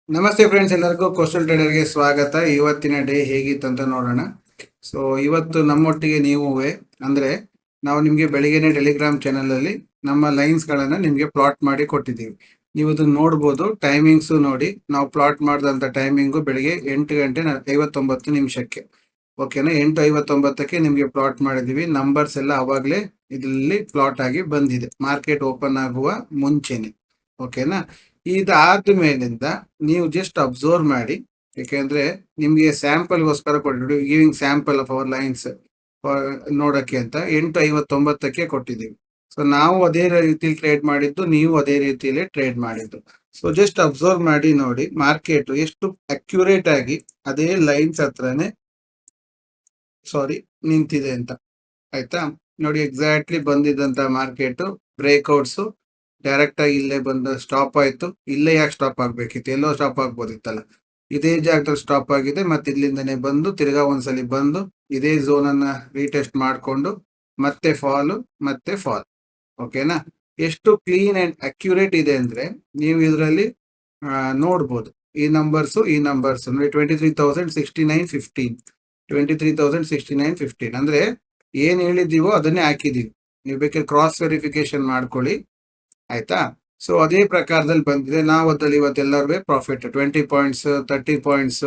ನಮಸ್ತೆ ಫ್ರೆಂಡ್ಸ್, ಎಲ್ಲರಿಗೂ ಕೋಸ್ಟಲ್ ಟ್ರೇಡರ್ಗೆ ಸ್ವಾಗತ. ಇವತ್ತಿನ ಡೇ ಹೇಗಿತ್ತು ಅಂತ ನೋಡೋಣ. ಸೊ ಇವತ್ತು ನಮ್ಮೊಟ್ಟಿಗೆ ನೀವು ಅಂದ್ರೆ ನಾವು ನಿಮಗೆ ಬೆಳಿಗ್ಗೆನೆ ಟೆಲಿಗ್ರಾಮ್ ಚಾನಲಲ್ಲಿ ನಮ್ಮ ಲೈನ್ಸ್ಗಳನ್ನು ನಿಮಗೆ ಪ್ಲಾಟ್ ಮಾಡಿ ಕೊಟ್ಟಿದ್ದೀವಿ. ನೀವು ಇದನ್ನು ನೋಡ್ಬೋದು. ಟೈಮಿಂಗ್ಸು ನೋಡಿ, ನಾವು ಪ್ಲಾಟ್ ಮಾಡಿದಂಥ ಟೈಮಿಂಗು ಬೆಳಿಗ್ಗೆ 8:59 ಓಕೆನಾ. 8:59ಕ್ಕೆ ನಿಮಗೆ ಪ್ಲಾಟ್ ಮಾಡಿದ್ದೀವಿ. ನಂಬರ್ಸ್ ಎಲ್ಲ ಅವಾಗಲೇ ಇದರಲ್ಲಿ ಪ್ಲಾಟ್ ಆಗಿ ಬಂದಿದೆ, ಮಾರ್ಕೆಟ್ ಓಪನ್ ಆಗುವ ಮುಂಚೆನೆ. ಓಕೆನಾ. ಇದಾದ ಮೇಲಿಂದ ನೀವು ಜಸ್ಟ್ ಅಬ್ಸರ್ವ್ ಮಾಡಿ, ಯಾಕೆಂದ್ರೆ ನಿಮಗೆ ಸ್ಯಾಂಪಲ್ಗೋಸ್ಕರ ಕೊಟ್ಟಿದ್ದೀವಿ, giving sample of our lines ನೋಡಕ್ಕೆ ಅಂತ 8:59ಕ್ಕೆ ಕೊಟ್ಟಿದ್ದೀವಿ. ಸೊ ನಾವು ಅದೇ ರೀತಿಯಲ್ಲಿ ಟ್ರೇಡ್ ಮಾಡಿದ್ದು, ನೀವು ಅದೇ ರೀತಿಯಲ್ಲಿ ಟ್ರೇಡ್ ಮಾಡಿದ್ದು. ಸೊ ಜಸ್ಟ್ ಅಬ್ಸರ್ವ್ ಮಾಡಿ ನೋಡಿ, ಮಾರ್ಕೆಟ್ ಎಷ್ಟು ಅಕ್ಯುರೇಟ್ ಆಗಿ ಅದೇ ಲೈನ್ಸ್ ಹತ್ರನೇ ನಿಂತಿದೆ ಅಂತ. ಆಯ್ತಾ. ನೋಡಿ, ಎಕ್ಸಾಕ್ಟ್ಲಿ ಬಂದಿದ್ದಂತ ಮಾರ್ಕೆಟ್ ಬ್ರೇಕ್ಔಟ್ಸ್ ಡೈರೆಕ್ಟ್ ಆಗಿ ಇಲ್ಲೇ ಬಂದು ಸ್ಟಾಪ್ ಆಯ್ತು. ಇಲ್ಲೇ ಯಾಕೆ ಸ್ಟಾಪ್ ಆಗ್ಬೇಕಿತ್ತು? ಎಲ್ಲೋ ಸ್ಟಾಪ್ ಆಗ್ಬೋದಿತ್ತಲ್ಲ. ಇದೇ ಜಾಗದಲ್ಲಿ ಸ್ಟಾಪ್ ಆಗಿದೆ. ಮತ್ತೆ ಇಲ್ಲಿಂದನೇ ಬಂದು ತಿರ್ಗಾ ಒಂದ್ಸಲಿ ಬಂದು ಇದೇ ಝೋನ್ ಅನ್ನ ರೀಟೆಸ್ಟ್ ಮಾಡಿಕೊಂಡು ಮತ್ತೆ ಫಾಲ್. ಓಕೆನಾ. ಎಷ್ಟು ಕ್ಲೀನ್ ಅಂಡ್ ಅಕ್ಯುರೇಟ್ ಇದೆ ಅಂದ್ರೆ ನೀವು ಇದರಲ್ಲಿ ನೋಡ್ಬೋದು. ಈ ನಂಬರ್ಸ್ ನೋಡಿ, 23,069.15 23,069.15 ಅಂದ್ರೆ ಏನ್ ಹೇಳಿದೀವೋ ಅದನ್ನೇ ಹಾಕಿದೀವಿ. ನೀವು ಬೇಕಾದ್ರೆ ಕ್ರಾಸ್ ವೆರಿಫಿಕೇಶನ್ ಮಾಡ್ಕೊಳ್ಳಿ. ಆಯ್ತಾ. ಸೊ ಅದೇ ಪ್ರಕಾರದಲ್ಲಿ ಬಂದಿದೆ. ನಾವು ಅದ್ರಲ್ಲಿ ಇವತ್ತೆಲ್ಲರೂ ಪ್ರಾಫಿಟ್ 20 ಪಾಯಿಂಟ್ಸ್ 30 ಪಾಯಿಂಟ್ಸ್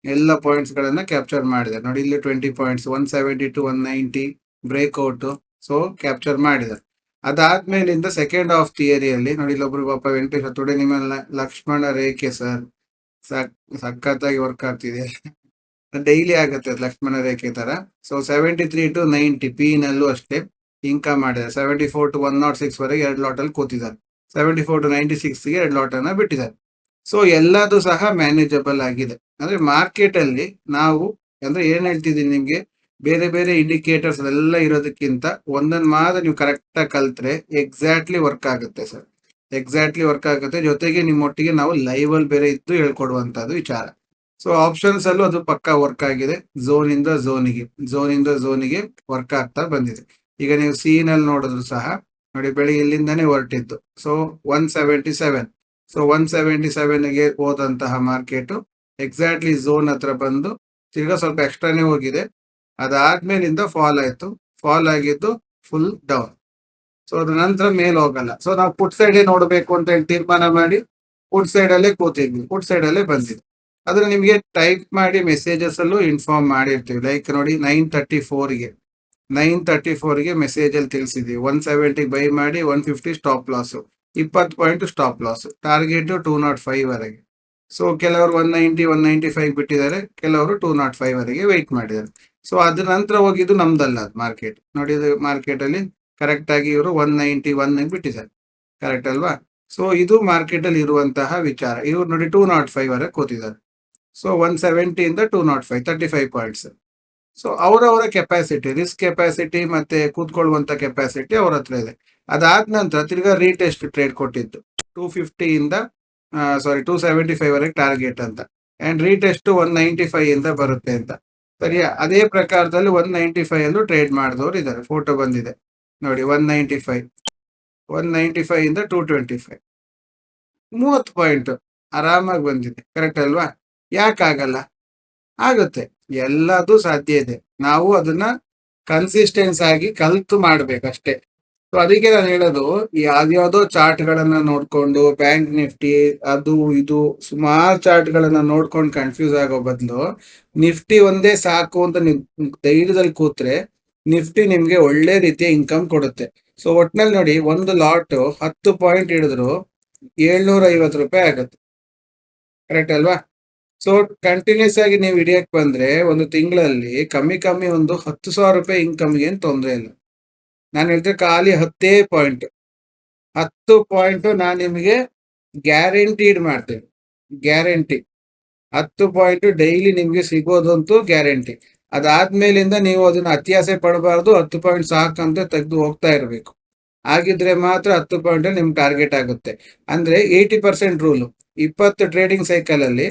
ಎಲ್ಲ ಪಾಯಿಂಟ್ಸ್ ಗಳನ್ನ ಕ್ಯಾಪ್ಚರ್ ಮಾಡಿದೆ. ನೋಡಿ, ಇಲ್ಲಿ 20 points 170 to 190 breakout. So capture ಮಾಡಿದ್ದಾರೆ. ಅದಾದ್ಮೇಲಿಂದ ಸೆಕೆಂಡ್ ಹಾಫ್ ಥಿಯರಿಯಲ್ಲಿ ನೋಡಿ, ಇಲ್ಲೊಬ್ರು ಪಾಪ ವೆಂಕಟೇಶ್ ತೊಡೆ ನಿಮ್ಮ ಲಕ್ಷ್ಮಣ ರೇಖೆ ಸರ್ ಸಖತ್ತಾಗಿ ವರ್ಕ್ ಆಗ್ತಿದೆ. ಡೈಲಿ ಆಗುತ್ತೆ ಲಕ್ಷ್ಮಣ ರೇಖೆ ತರ. ಸೊ 73 to 90 ಪಿ ನಲ್ಲೂ ಅಷ್ಟೇ ಇನ್ಕಮ್ ಮಾಡಿದ್ದಾರೆ. 74 to 106 ವರೆಗೆ 2 ಲಾಟ್ ಅಲ್ಲಿ ಕೂತಿದ್ದಾರೆ. 74 to 96ಗೆ 2 ಲಾಟ್ ಅನ್ನ ಬಿಟ್ಟಿದ್ದಾರೆ. ಸೊ ಎಲ್ಲದೂ ಸಹ ಮ್ಯಾನೇಜಬಲ್ ಆಗಿದೆ. ಅಂದ್ರೆ ಮಾರ್ಕೆಟ್ ಅಲ್ಲಿ ನಾವು ಅಂದ್ರೆ ಏನ್ ಹೇಳ್ತಿದ್ದೀನಿ ನಿಮ್ಗೆ, ಬೇರೆ ಬೇರೆ ಇಂಡಿಕೇಟರ್ಸ್ ಎಲ್ಲ ಇರೋದಕ್ಕಿಂತ ಒಂದೊಂದು ಮಾತ್ರ ನೀವು ಕರೆಕ್ಟ್ ಆಗಿ ಕಲ್ತ್ರೆ ಎಕ್ಸಾಕ್ಟ್ಲಿ ವರ್ಕ್ ಆಗುತ್ತೆ ಸರ್. ಎಕ್ಸಾಕ್ಟ್ಲಿ ವರ್ಕ್ ಆಗುತ್ತೆ. ಜೊತೆಗೆ ನಿಮ್ಮೊಟ್ಟಿಗೆ ನಾವು ಲೈವ್ ಅಲ್ಲಿ ಬೇರೆ ಇದ್ದು ಹೇಳ್ಕೊಡುವಂತದ್ದು ವಿಚಾರ. ಸೊ ಆಪ್ಷನ್ಸ್ ಅಲ್ಲೂ ಅದು ಪಕ್ಕಾ ವರ್ಕ್ ಆಗಿದೆ. ಝೋನ್ ಇಂದ ಝೋನಿಗೆ ವರ್ಕ್ ಆಗ್ತಾ ಬಂದಿದೆ. ಈಗ ನೀವು ಸಿ ನಲ್ಲಿ ನೋಡಿದ್ರು ಸಹ ನೋಡಿ, ಬೆಳಿಗ್ಗೆ ಇಲ್ಲಿಂದಾನೇ ಹೊರಟಿದ್ದು. ಸೊ 177. ಸೊ 177ಗೆ ಹೋದಂತಹ ಮಾರ್ಕೆಟ್ ಎಕ್ಸಾಕ್ಟ್ಲಿ ಝೋನ್ ಹತ್ರ ಬಂದು ತಿರ್ಗಾ ಸ್ವಲ್ಪ ಎಕ್ಸ್ಟ್ರಾನೇ ಹೋಗಿದೆ. ಅದಾದ್ಮೇಲಿಂದ ಫಾಲ್ ಆಗಿದ್ದು ಫುಲ್ ಡೌನ್. ಸೊ ಅದ್ರ ನಂತರ ಮೇಲೆ ಹೋಗಲ್ಲ. ಸೊ ನಾವು ಪುಟ್ ಸೈಡ್ ನೋಡಬೇಕು ಅಂತ ಹೇಳಿ ತೀರ್ಮಾನ ಮಾಡಿ ಪುಟ್ ಸೈಡ್ ಅಲ್ಲೇ ಕೂತಿದ್ವಿ, ಪುಟ್ ಸೈಡ್ ಅಲ್ಲೇ ಬಂದಿದ್ವಿ. ಆದ್ರೆ ನಿಮ್ಗೆ ಟೈಪ್ ಮಾಡಿ ಮೆಸೇಜಸ್ ಅಲ್ಲೂ ಇನ್ಫಾರ್ಮ್ ಮಾಡಿರ್ತೀವಿ. ಲೈಕ್ ನೋಡಿ, 9:34ಗೆ ಮೆಸೇಜ್ ಅಲ್ಲಿ ತಿಳಿಸಿದೀವಿ. 170 ಬೈ ಮಾಡಿ 150 stop loss, 20 point stop loss, target 205 ವರೆಗೆ. ಸೊ ಕೆಲವರು 190 195 ಬಿಟ್ಟಿದ್ದಾರೆ, ಕೆಲವರು 205 ವರೆಗೆ ವೆಯ್ಟ್ ಮಾಡಿದ್ದಾರೆ. ಸೊ ಅದ್ರ ನಂತರ ಹೋಗಿದ್ದು ನಮ್ದಲ್ಲ ಅದು ಮಾರ್ಕೆಟ್. ನೋಡಿ, ಮಾರ್ಕೆಟ್ ಅಲ್ಲಿ ಕರೆಕ್ಟ್ ಆಗಿ ಇವರು 191 ಬಿಟ್ಟಿದ್ದಾರೆ. ಕರೆಕ್ಟ್ ಅಲ್ವಾ. ಸೊ ಇದು ಮಾರ್ಕೆಟ್ ಅಲ್ಲಿ ಇರುವಂತಹ ವಿಚಾರ. ಇವ್ರು ನೋಡಿ 205 ವರೆಗೆ ಕೂತಿದ್ದಾರೆ. ಸೊ 170 ಇಂದ 205 35 ಪಾಯಿಂಟ್ಸ್. ಸೊ ಅವರವರ ಕೆಪಾಸಿಟಿ, ರಿಸ್ಕ್ ಕೆಪಾಸಿಟಿ ಮತ್ತೆ ಕೂತ್ಕೊಳ್ಳುವಂತ ಕೆಪಾಸಿಟಿ ಅವ್ರ ಹತ್ರ ಇದೆ. ಅದಾದ ನಂತರ ತಿರ್ಗಾ ರೀಟೆಸ್ಟ್ ಟ್ರೇಡ್ ಕೊಟ್ಟಿದ್ದು 250 ಇಂದ 275 ವರೆಗೆ ಟಾರ್ಗೆಟ್ ಅಂತ, ಅಂಡ್ ರೀಟೆಸ್ಟ್ 195 ಇಂದ ಬರುತ್ತೆ ಅಂತ. ಸರಿಯಾ. ಅದೇ ಪ್ರಕಾರದಲ್ಲಿ 195 ಅಲ್ಲೂ ಟ್ರೇಡ್ ಮಾಡಿದವರು ಇದ್ದಾರೆ. ಫೋಟೋ ಬಂದಿದೆ ನೋಡಿ, 195 ಇಂದ 225 30 ಪಾಯಿಂಟ್ ಆರಾಮಾಗಿ ಬಂದಿದೆ. ಕರೆಕ್ಟ್ ಅಲ್ವಾ. ಯಾಕಾಗಲ್ಲ? ಆಗುತ್ತೆ. ಎಲ್ಲದೂ ಸಾಧ್ಯ ಇದೆ. ನಾವು ಅದನ್ನ ಕನ್ಸಿಸ್ಟೆನ್ಸ್ ಆಗಿ ಕಲ್ತು ಮಾಡ್ಬೇಕಷ್ಟೇ. ಸೊ ಅದಕ್ಕೆ ನಾನು ಹೇಳೋದು, ಯಾವ್ಯಾವ್ದೋ ಚಾರ್ಟ್ ಗಳನ್ನ ನೋಡ್ಕೊಂಡು ಬ್ಯಾಂಕ್ ನಿಫ್ಟಿ ಅದು ಇದು ಸುಮಾರು ಚಾರ್ಟ್ ಗಳನ್ನ ನೋಡ್ಕೊಂಡು ಕನ್ಫ್ಯೂಸ್ ಆಗೋ ಬದಲು ನಿಫ್ಟಿ ಒಂದೇ ಸಾಕು ಅಂತ ನೀವು ಧೈರ್ಯದಲ್ಲಿ ಕೂತ್ರೆ ನಿಫ್ಟಿ ನಿಮ್ಗೆ ಒಳ್ಳೆ ರೀತಿಯ ಇನ್ಕಮ್ ಕೊಡುತ್ತೆ. ಸೊ ಒಟ್ನಲ್ಲಿ ನೋಡಿ, ಒಂದು ಲಾಟ್ 10 ಪಾಯಿಂಟ್ ಹಿಡಿದ್ರು 750 ರೂಪಾಯಿ ಆಗುತ್ತೆ. ಕರೆಕ್ಟ್ ಅಲ್ವಾ. ಸೊ ಕಂಟಿನ್ಯೂಸ್ ಆಗಿ ನೀವು ಹಿಡಿಯಕ್ ಬಂದ್ರೆ ಒಂದು ತಿಂಗಳಲ್ಲಿ ಕಮ್ಮಿ ಒಂದು 10,000 ರೂಪಾಯಿ ಇನ್ಕಮ್ ಏನ್ ತೊಂದರೆ ಇಲ್ಲ. ನಾನು ಹೇಳ್ತೇನೆ, ಖಾಲಿ 10 ಪಾಯಿಂಟ್ 10 ಪಾಯಿಂಟ್ ನಾನು ನಿಮಗೆ ಗ್ಯಾರಂಟಿಡ್ ಮಾಡ್ತೇನೆ. ಗ್ಯಾರಂಟಿ 10 ಪಾಯಿಂಟ್ ಡೈಲಿ ನಿಮ್ಗೆ ಸಿಗೋದಂತೂ ಗ್ಯಾರಂಟಿ. ಅದಾದ್ಮೇಲಿಂದ ನೀವು ಅದನ್ನ ಅತ್ಯಾಸೆ ಪಡಬಾರ್ದು. 10 ಪಾಯಿಂಟ್ ಸಾಕಂತ ತೆಗೆದು ಹೋಗ್ತಾ ಇರಬೇಕು. ಆಗಿದ್ರೆ ಮಾತ್ರ 10 ಪಾಯಿಂಟ್ ನಿಮ್ಗೆ ಟಾರ್ಗೆಟ್ ಆಗುತ್ತೆ. ಅಂದ್ರೆ 80% ರೂಲು. 20 ಟ್ರೇಡಿಂಗ್ ಸೈಕಲ್ ಅಲ್ಲಿ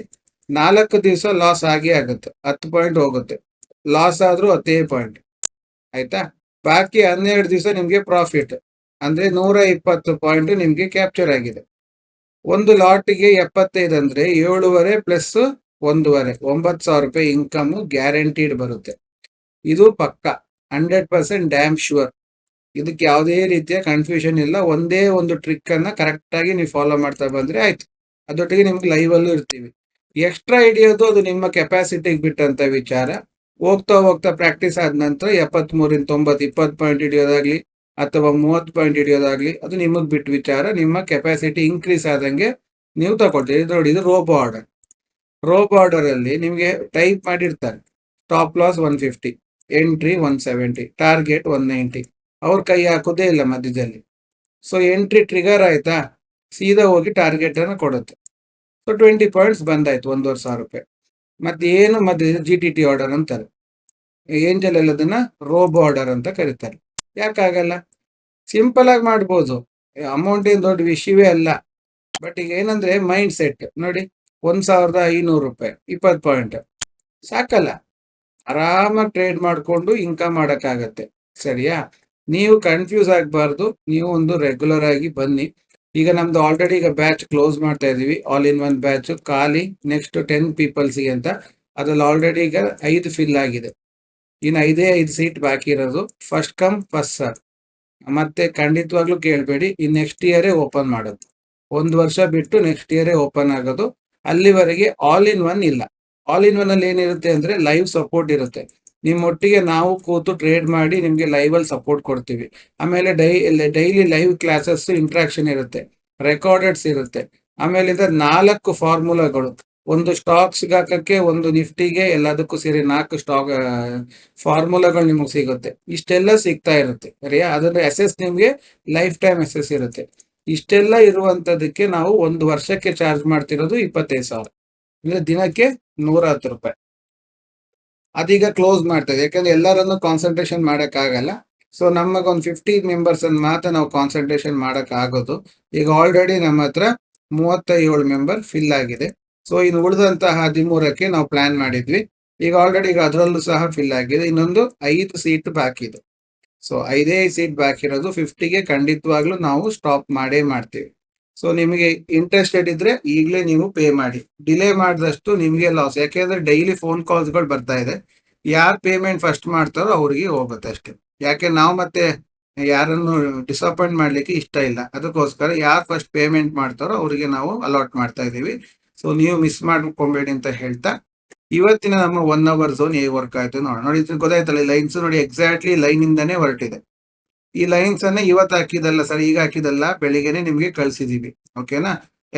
4 ದಿವಸ ಲಾಸ್ ಆಗೇ ಆಗುತ್ತೆ. 10 ಪಾಯಿಂಟ್ ಹೋಗುತ್ತೆ. ಲಾಸ್ ಆದ್ರೂ 10 ಪಾಯಿಂಟ್. ಆಯ್ತಾ. ಬಾಕಿ 12 ದಿವಸ ನಿಮ್ಗೆ ಪ್ರಾಫಿಟ್ ಅಂದ್ರೆ 120 ಪಾಯಿಂಟ್ ನಿಮ್ಗೆ ಕ್ಯಾಪ್ಚರ್ ಆಗಿದೆ. ಒಂದು ಲಾಟ್ಗೆ 75 ಅಂದ್ರೆ 7.5 ಪ್ಲಸ್ 1.5 9,000 ರೂಪಾಯಿ ಇನ್ಕಮ್ ಗ್ಯಾರಂಟಿಡ್ ಬರುತ್ತೆ. ಇದು ಪಕ್ಕ 100% ಡ್ಯಾಮ್ ಶ್ಯೂರ್. ಇದಕ್ಕೆ ಯಾವುದೇ ರೀತಿಯ ಕನ್ಫ್ಯೂಷನ್ ಇಲ್ಲ. ಒಂದೇ ಒಂದು ಟ್ರಿಕ್ ಅನ್ನ ಕರೆಕ್ಟ್ ಆಗಿ ನೀವು ಫಾಲೋ ಮಾಡ್ತಾ ಬಂದ್ರೆ ಆಯ್ತು. ಅದೊಟ್ಟಿಗೆ ನಿಮ್ಗೆ ಲೈವ್ ಅಲ್ಲೂ ಇರ್ತೀವಿ. ಎಕ್ಸ್ಟ್ರಾ ಹಿಡಿಯೋದು ಅದು ನಿಮ್ಮ ಕೆಪಾಸಿಟಿಗೆ ಬಿಟ್ಟಂತ ವಿಚಾರ. ಹೋಗ್ತಾ ಹೋಗ್ತಾ ಪ್ರಾಕ್ಟೀಸ್ ಆದ ನಂತರ 73 90 20 ಪಾಯಿಂಟ್ ಹಿಡಿಯೋದಾಗ್ಲಿ ಅಥವಾ 30 ಪಾಯಿಂಟ್ ಹಿಡಿಯೋದಾಗ್ಲಿ ಅದು ನಿಮಗ್ ಬಿಟ್ಟು ವಿಚಾರ. ನಿಮ್ಮ ಕೆಪಾಸಿಟಿ ಇನ್ಕ್ರೀಸ್ ಆದಂಗೆ ನೀವು ತಗೊಳ್ತೀರಿ. ಇದು ನೋಡಿ, ಇದು ರೋಬೋ ಆರ್ಡರ್. ರೋಬೋ ಆರ್ಡರ್ ಅಲ್ಲಿ ನಿಮ್ಗೆ ಟೈಪ್ ಮಾಡಿರ್ತಾರೆ ಸ್ಟಾಪ್ ಲಾಸ್ 150, ಎಂಟ್ರಿ 170, ಟಾರ್ಗೆಟ್ 190. ಅವ್ರ ಕೈ ಹಾಕೋದೇ ಇಲ್ಲ ಮಧ್ಯದಲ್ಲಿ. ಸೊ ಎಂಟ್ರಿ ಟ್ರಿಗರ್ ಆಯ್ತಾ, ಸೀದಾ ಹೋಗಿ ಟಾರ್ಗೆಟ್ ಅನ್ನು ಕೊಡುತ್ತೆ. ಸೊ 20 ಪಾಯಿಂಟ್ಸ್ ಬಂದಾಯ್ತು, 1,500 ರೂಪಾಯಿ. ಮತ್ತೆ ಏನು ಮಧ್ಯೆ GTT ಆರ್ಡರ್ ಅಂತಾರೆ. ಏಂಜಲ್ ಎಲ್ಲದನ್ನ ರೋಬೋ ಆರ್ಡರ್ ಅಂತ ಕರೀತಾರೆ. ಯಾಕಾಗಲ್ಲ? ಸಿಂಪಲ್ ಆಗಿ ಮಾಡ್ಬೋದು. ಅಮೌಂಟ್ ಏನ್ ದೊಡ್ಡ ವಿಷಯವೇ ಅಲ್ಲ. ಬಟ್ ಈಗ ಏನಂದ್ರೆ ಮೈಂಡ್ ಸೆಟ್ ನೋಡಿ, 1,500 ರೂಪಾಯಿ 20 ಪಾಯಿಂಟ್ ಸಾಕಲ್ಲ, ಆರಾಮಾಗಿ ಟ್ರೇಡ್ ಮಾಡ್ಕೊಂಡು ಇನ್ಕಮ್ ಮಾಡಕ್ಕಾಗತ್ತೆ. ಸರಿಯಾ? ನೀವು ಕನ್ಫ್ಯೂಸ್ ಆಗಬಾರ್ದು. ನೀವು ಒಂದು ರೆಗ್ಯುಲರ್ ಆಗಿ ಬನ್ನಿ. ಈಗ ನಮ್ದು ಆಲ್ರೆಡಿ ಈಗ ಬ್ಯಾಚ್ ಕ್ಲೋಸ್ ಮಾಡ್ತಾ ಇದೀವಿ. ಆಲ್ ಇನ್ ಒನ್ ಬ್ಯಾಚ್ ಖಾಲಿ ನೆಕ್ಸ್ಟ್ 10 ಪೀಪಲ್ಸ್ಗೆ ಅಂತ. ಅದ್ರಲ್ಲಿ ಆಲ್ರೆಡಿ ಈಗ 5 ಫಿಲ್ ಆಗಿದೆ. ಇನ್ನು 5 ಸೀಟ್ ಬಾಕಿ ಇರೋದು. First come first serve. ಮತ್ತೆ ಖಂಡಿತವಾಗ್ಲೂ ಕೇಳಬೇಡಿ, ಈ ನೆಕ್ಸ್ಟ್ ಇಯರೇ ಓಪನ್ ಮಾಡೋದು. 1 ವರ್ಷ ಬಿಟ್ಟು ನೆಕ್ಸ್ಟ್ ಇಯರೇ ಓಪನ್ ಆಗೋದು. ಅಲ್ಲಿವರೆಗೆ ಆಲ್ ಇನ್ ಒನ್ ಇಲ್ಲ. ಆಲ್ ಇನ್ ಒನ್ ಅಲ್ಲಿ ಏನಿರುತ್ತೆ ಅಂದ್ರೆ ಲೈವ್ ಸಪೋರ್ಟ್ ಇರುತ್ತೆ. ನಿಮ್ಮೊಟ್ಟಿಗೆ ನಾವು ಕೂತು ಟ್ರೇಡ್ ಮಾಡಿ ನಿಮ್ಗೆ ಲೈವ್ ಅಲ್ಲಿ ಸಪೋರ್ಟ್ ಕೊಡ್ತೀವಿ. ಆಮೇಲೆ ಡೈಲಿ ಲೈವ್ ಕ್ಲಾಸಸ್ ಇಂಟ್ರಾಕ್ಷನ್ ಇರುತ್ತೆ, ರೆಕಾರ್ಡೆಡ್ಸ್ ಇರುತ್ತೆ. ಆಮೇಲಿಂದ 4 ಫಾರ್ಮುಲಾಗಳು, ಒಂದು ಸ್ಟಾಕ್ಸ್ ಹಾಕಕ್ಕೆ, ಒಂದು ನಿಫ್ಟಿಗೆ, ಎಲ್ಲದಕ್ಕೂ ಸೇರಿ 4 ಸ್ಟಾಕ್ ಫಾರ್ಮುಲಾಗಳು ನಿಮಗೆ ಸಿಗುತ್ತೆ. ಇಷ್ಟೆಲ್ಲ ಸಿಗ್ತಾ ಇರುತ್ತೆ. ಸರಿಯಾ? ಅದನ್ನ ಎಸ್ ನಿಮ್ಗೆ ಲೈಫ್ ಟೈಮ್ ಎಸ್ ಇರುತ್ತೆ. ಇಷ್ಟೆಲ್ಲ ಇರುವಂತದಕ್ಕೆ ನಾವು 1 ವರ್ಷಕ್ಕೆ ಚಾರ್ಜ್ ಮಾಡ್ತಿರೋದು 25,000, ಅಂದ್ರೆ ದಿನಕ್ಕೆ 110 ರೂಪಾಯಿ. ಅದೀಗ ಕ್ಲೋಸ್ ಮಾಡ್ತೇವೆ, ಯಾಕಂದ್ರೆ ಎಲ್ಲರನ್ನು ಕಾನ್ಸಂಟ್ರೇಷನ್ ಮಾಡಕ್ ಆಗಲ್ಲ. ಸೊ ನಮಗೊಂದು 50 ಮೆಂಬರ್ಸ್ ಅನ್ನು ಮಾತ್ರ ನಾವು ಕಾನ್ಸಂಟ್ರೇಷನ್ ಮಾಡಕ್ ಆಗೋದು. ಈಗ ಆಲ್ರೆಡಿ ನಮ್ಮ ಹತ್ರ 37 ಮೆಂಬರ್ ಫಿಲ್ ಆಗಿದೆ. ಸೊ ಇನ್ನು ಉಳಿದಂತಹ 13ಕ್ಕೆ ನಾವು ಪ್ಲಾನ್ ಮಾಡಿದ್ವಿ. ಈಗ ಆಲ್ರೆಡಿ ಈಗ ಅದರಲ್ಲೂ ಸಹ ಫಿಲ್ ಆಗಿದೆ. ಇನ್ನೊಂದು 5 ಸೀಟ್ ಬಾಕಿ ಇದೆ. ಸೊ 5 ಸೀಟ್ ಬಾಕಿ ಇರೋದು. 50ಗೆ ಖಂಡಿತವಾಗ್ಲೂ ನಾವು ಸ್ಟಾಪ್ ಮಾಡೇ ಮಾಡ್ತೀವಿ. ಸೊ ನಿಮಗೆ ಇಂಟ್ರೆಸ್ಟೆಡ್ ಇದ್ರೆ ಈಗಲೇ ನೀವು ಪೇ ಮಾಡಿ. ಡಿಲೇ ಮಾಡಿದಷ್ಟು ನಿಮಗೆ ಲಾಸ್. ಯಾಕೆಂದ್ರೆ ಡೈಲಿ ಫೋನ್ ಕಾಲ್ಸ್ಗಳು ಬರ್ತಾ ಇದೆ. ಯಾರು ಪೇಮೆಂಟ್ ಫಸ್ಟ್ ಮಾಡ್ತಾರೋ ಅವ್ರಿಗೆ ಹೋಗುತ್ತೆ ಅಷ್ಟೇ. ಯಾಕೆ ನಾವು ಮತ್ತೆ ಯಾರನ್ನು ಡಿಸಪಾಯಿಂಟ್ ಮಾಡ್ಲಿಕ್ಕೆ ಇಷ್ಟ ಇಲ್ಲ. ಅದಕ್ಕೋಸ್ಕರ ಯಾರು ಫಸ್ಟ್ ಪೇಮೆಂಟ್ ಮಾಡ್ತಾರೋ ಅವರಿಗೆ ನಾವು ಅಲಾಟ್ ಮಾಡ್ತಾ ಇದೀವಿ. ಸೊ ನೀವು ಮಿಸ್ ಮಾಡ್ಕೊಬೇಡಿ ಅಂತ ಹೇಳ್ತಾ, ಇವತ್ತಿನ ನಮ್ಮ 1 ಅವರ್ ಝೋನ್ ಹೇಗೆ ವರ್ಕ್ ಆಯ್ತು ನೋಡಿ. ಗೊತ್ತಾಯ್ತಲ್ಲ, ಲೈನ್ಸ್ ನೋಡಿ, ಎಕ್ಸಾಕ್ಟ್ಲಿ ಲೈನ್ ಇಂದಾನೆ ಹೊರಟಿದೆ. ಈ ಲೈನ್ಸ್ ಅನ್ನ ಇವತ್ತು ಹಾಕಿದಲ್ಲ ಸರ್, ಈಗ ಹಾಕಿದಲ್ಲ, ಬೆಳಿಗ್ಗೆನೆ ನಿಮ್ಗೆ ಕಳ್ಸಿದೀವಿ. ಓಕೆನಾ?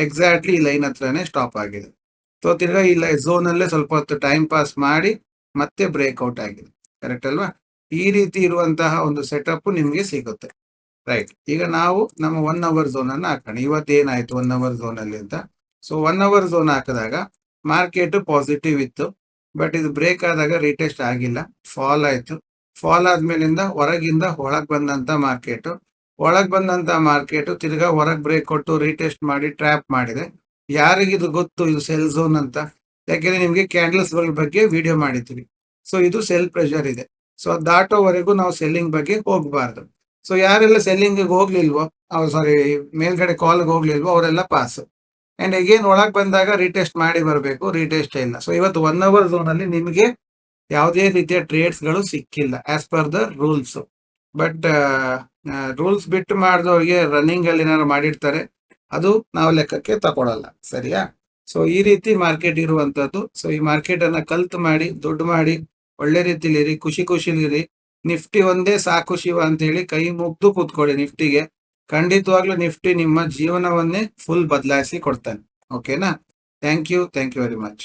ಎಕ್ಸಾಕ್ಟ್ಲಿ ಈ ಲೈನ್ ಹತ್ರನೇ ಸ್ಟಾಪ್ ಆಗಿದೆ. ಸೊ ತಿರ್ಗಾ ಈ ಝೋನ್ ಅಲ್ಲೇ ಸ್ವಲ್ಪ ಹೊತ್ತು ಟೈಮ್ ಪಾಸ್ ಮಾಡಿ ಮತ್ತೆ ಬ್ರೇಕ್ಔಟ್ ಆಗಿದೆ. ಕರೆಕ್ಟ್ ಅಲ್ವಾ? ಈ ರೀತಿ ಇರುವಂತಹ ಒಂದು ಸೆಟಪ್ ನಿಮ್ಗೆ ಸಿಗುತ್ತೆ. ರೈಟ್. ಈಗ ನಾವು ನಮ್ಮ 1 ಅವರ್ ಝೋನ್ ಅನ್ನ ಹಾಕೋಣ. ಇವತ್ತೇನಾಯ್ತು 1 ಅವರ್ ಝೋನ್ ಅಲ್ಲಿ ಅಂತ. ಸೊ 1 ಅವರ್ ಝೋನ್ ಹಾಕಿದಾಗ ಮಾರ್ಕೆಟ್ ಪಾಸಿಟಿವ್ ಇತ್ತು. ಬಟ್ ಇದು ಬ್ರೇಕ್ ಆದಾಗ ರೀಟೆಸ್ಟ್ ಆಗಿಲ್ಲ, ಫಾಲ್ ಆಯ್ತು. ಫಾಲ್ ಆದ್ಮೇಲಿಂದ ಹೊರಗಿಂದ ಒಳಗ್ ಬಂದಂತ ಮಾರ್ಕೆಟ್, ಒಳಗ್ ಬಂದಂತ ಮಾರ್ಕೆಟ್ ತಿರ್ಗಾ ಹೊರಗ್ ಬ್ರೇಕ್ ಕೊಟ್ಟು ರೀಟೆಸ್ಟ್ ಮಾಡಿ ಟ್ರ್ಯಾಪ್ ಮಾಡಿದೆ. ಯಾರಿಗಿದು ಗೊತ್ತು ಇದು ಸೆಲ್ ಝೋನ್ ಅಂತ? ಯಾಕೆಂದ್ರೆ ನಿಮ್ಗೆ ಕ್ಯಾಂಡಲ್ಸ್ ಗಳ ಬಗ್ಗೆ ವಿಡಿಯೋ ಮಾಡಿದ್ದೀವಿ. ಸೊ ಇದು ಸೆಲ್ ಪ್ರೆಷರ್ ಇದೆ. ಸೊ ದಾಟೋವರೆಗೂ ನಾವು ಸೆಲ್ಲಿಂಗ್ ಬಗ್ಗೆ ಹೋಗ್ಬಾರ್ದು. ಸೊ ಯಾರೆಲ್ಲ ಸೆಲ್ಲಿಂಗ್ ಹೋಗ್ಲಿಲ್ವೋ, ಸಾರಿ ಮೇಲ್ಗಡೆ ಕಾಲ್ಗೆ ಹೋಗ್ಲಿಲ್ವೋ ಅವರೆಲ್ಲ ಪಾಸ್. ಅಂಡ್ ಅಗೇನ್ ಒಳಗ್ ಬಂದಾಗ ರೀಟೆಸ್ಟ್ ಮಾಡಿ ಬರಬೇಕು. ರೀಟೆಸ್ಟ್ ಇಲ್ಲ. ಸೊ ಇವತ್ತು 1 ಅವರ್ ಝೋನ್ ಅಲ್ಲಿ ನಿಮಗೆ ಯಾವುದೇ ರೀತಿಯ ಟ್ರೇಡ್ಸ್ ಗಳು ಸಿಕ್ಕಿಲ್ಲ as per the rules. But rules ಬಿಟ್ಟು ಮಾಡಿದವ್ರಿಗೆ ರನ್ನಿಂಗ್ ಅಲ್ಲಿ ಏನಾದ್ರು ಮಾಡಿರ್ತಾರೆ, ಅದು ನಾವು ಲೆಕ್ಕಕ್ಕೆ ತಗೊಳಲ್ಲ. ಸರಿಯಾ? ಸೊ ಈ ರೀತಿ ಮಾರ್ಕೆಟ್ ಇರುವಂತದ್ದು. ಸೊ ಈ ಮಾರ್ಕೆಟ್ ಅನ್ನ ಕಲ್ತ್ ಮಾಡಿ, ದುಡ್ಡು ಮಾಡಿ, ಒಳ್ಳೆ ರೀತಿಲಿರಿ, ಖುಷಿಲಿರಿ. ನಿಫ್ಟಿ ಒಂದೇ ಸಾಕು ಶಿವ ಅಂತ ಹೇಳಿ ಕೈ ಮುಗ್ದು ಕೂತ್ಕೊಳ್ಳಿ ನಿಫ್ಟಿಗೆ. ಖಂಡಿತವಾಗ್ಲೂ ನಿಫ್ಟಿ ನಿಮ್ಮ ಜೀವನವನ್ನೇ ಫುಲ್ ಬದಲಾಯಿಸಿ ಕೊಡ್ತಾನೆ. ಓಕೆನಾ? Thank you very much.